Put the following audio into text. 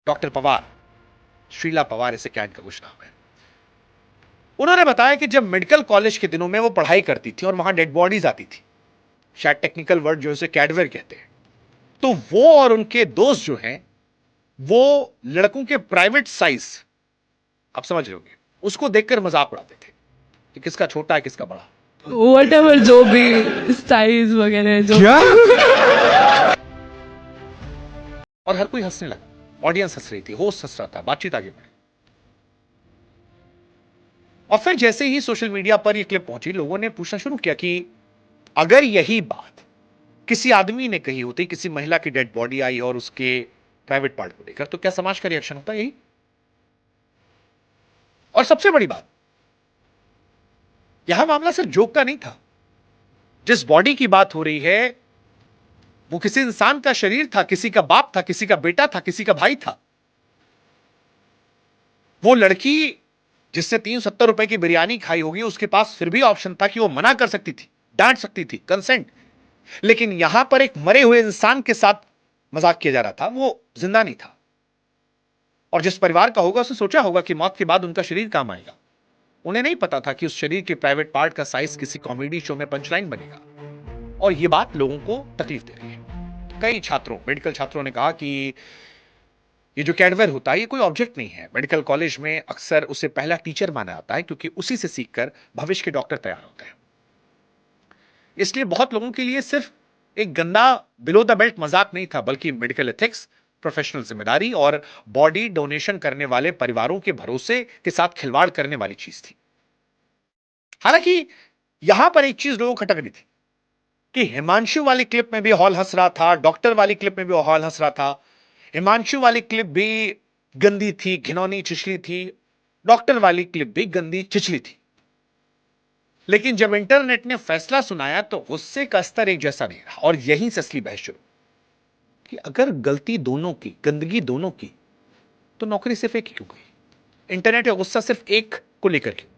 Doctor Pawar, Sheila Pawar ऐसे क्या इनका कुछ नाम है। उन्होंने बताया कि जब मेडिकल कॉलेज के दिनों में वो पढ़ाई करती थी और वहां डेड बॉडीज आती थी, शायद टेक्निकल वर्ड जो उसे कैडवर कहते हैं, तो वो और उनके दोस्त जो हैं, वो लड़कों के प्राइवेट साइज, आप समझ रहे होंगे, उसको देखकर मजाक उड़ाते थे कि किसका छोटा है किसका बड़ा। वट एवर जो भी साइज वगैरह जो क्या? और हर कोई हंसने लगा, ऑडियंस हंस रही थी, होस्ट हंस रहा था, बातचीत आगे बढ़ी। और फिर जैसे ही सोशल मीडिया पर यह क्लिप पहुंची, लोगों ने पूछना शुरू किया कि अगर यही बात किसी आदमी ने कही होती, किसी महिला की डेड बॉडी आई और उसके प्राइवेट पार्ट को लेकर, तो क्या समाज का रिएक्शन होता? यही। और सबसे बड़ी बात, यहां मामला सिर्फ जोक का नहीं था। जिस बॉडी की बात हो रही है, वो किसी इंसान का शरीर था, किसी का बाप था, किसी का बेटा था, किसी का भाई था। वो लड़की जिससे 370 रुपए की बिरयानी खाई होगी, उसके पास फिर भी ऑप्शन था कि वो मना कर सकती थी, डांट सकती थी, कंसेंट। लेकिन यहां पर एक मरे हुए इंसान के साथ मजाक किया जा रहा था, वो जिंदा नहीं था। और जिस परिवार का होगा, उसने सोचा होगा कि मौत के बाद उनका शरीर काम आएगा। उन्हें नहीं पता था कि उस शरीर के प्राइवेट पार्ट का साइज किसी कॉमेडी शो में पंचलाइन बनेगा। और यह बात लोगों को तकलीफ दे रही है। कई छात्रों, मेडिकल छात्रों ने कहा कि ये जो कैडवर होता है, ये कोई ऑब्जेक्ट नहीं है। मेडिकल कॉलेज में अक्सर उसे पहला टीचर माना जाता है, क्योंकि उसी से सीखकर भविष्य के डॉक्टर तैयार होते हैं। इसलिए बहुत लोगों के लिए सिर्फ एक गंदा बिलो द बेल्ट मजाक नहीं था, बल्कि मेडिकल एथिक्स, प्रोफेशनल जिम्मेदारी और बॉडी डोनेशन करने वाले परिवारों के भरोसे के साथ खिलवाड़ करने वाली चीज थी। हालांकि यहां पर एक चीज लोगों को खटक रही थी कि हिमांशु वाली क्लिप में भी हॉल हंस रहा था, डॉक्टर वाली क्लिप में भी हॉल हंस रहा था। हिमांशु वाली क्लिप भी गंदी थी, घिनौनी, छिछली थी। डॉक्टर वाली क्लिप भी गंदी, छिछली थी। लेकिन जब इंटरनेट ने फैसला सुनाया, तो गुस्से का स्तर एक जैसा नहीं रहा। और यहीं से असली बहस शुरू कि अगर गलती दोनों की, गंदगी दोनों की, तो नौकरी सिर्फ एक ही क्यों गई? इंटरनेट का गुस्सा सिर्फ एक को लेकर क्यों?